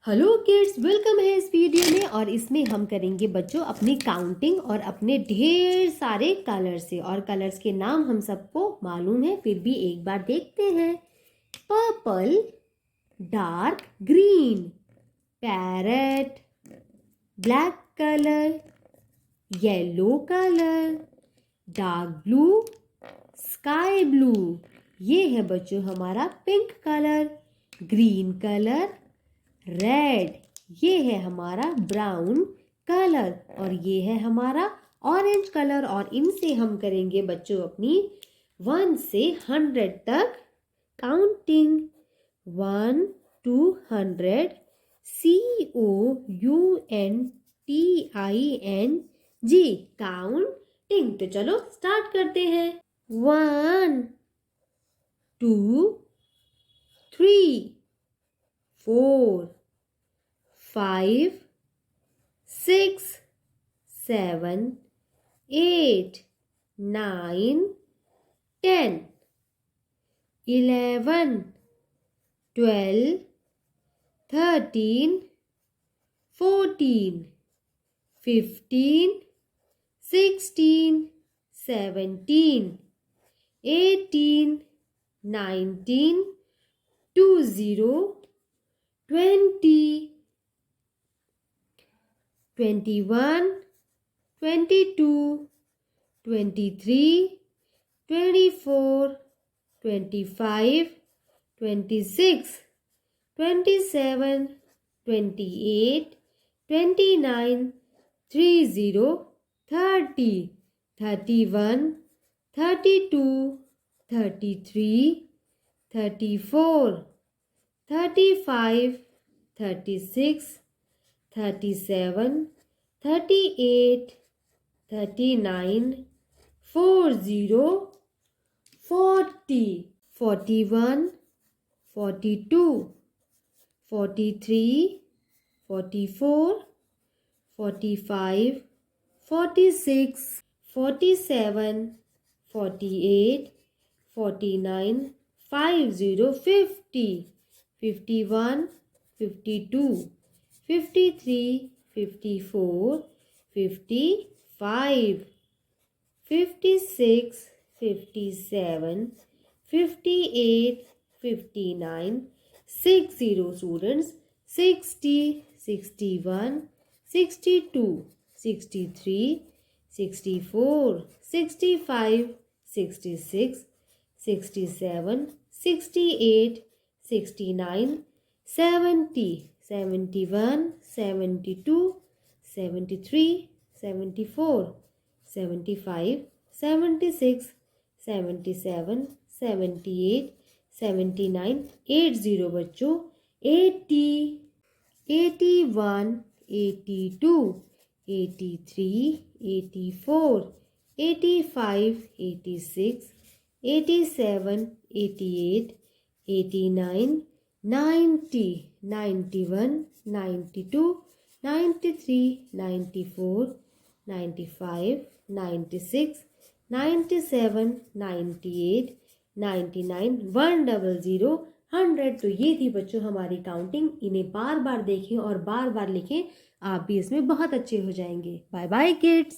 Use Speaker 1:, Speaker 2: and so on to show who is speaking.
Speaker 1: Hello kids, welcome है इस video में। और इसमें हम करेंगे बच्चों अपनी काउंटिंग और अपने ढेर सारे कलर्स से। और कलर्स के नाम हम सबको मालूम है, फिर भी एक बार देखते हैं। Purple, dark green, parrot, black colour, yellow colour, dark blue, sky blue. ये है बच्चों हमारा pink colour. Green colour, red, ये है हमारा ब्राउन कलर। और ये है हमारा ऑरेंज कलर। और इनसे हम करेंगे बच्चों अपनी 1 से 100 तक काउंटिंग। 1 to 100, COUNTING, counting. तो चलो स्टार्ट करते हैं। 1 2 3 4 5 6 7 8 9 10 11 12 13 14 15 16 17 18 19 20 20 21 22 23 24 25 26 27 28 29 30 30 31 32 33 34 35 36 37 38 39 40 40 41 42 43 44 45 46 47 48 49 50 50 51 52 53 54 55 56 57 58 59 60 students, 60 61 62 63 64 65 66 67 68 69 70 71 72 73 74 75 76 77 78 79 80 बच्चों। 80 81 82 83 84 85 86 87 88 89 90 91 92 93 94 95 96 97 98 99 100 100। तो ये थी बच्चों हमारी काउंटिंग। इन्हें बार बार देखें और बार बार लिखें, आप भी इसमें बहुत अच्छे हो जाएंगे। Bye bye kids.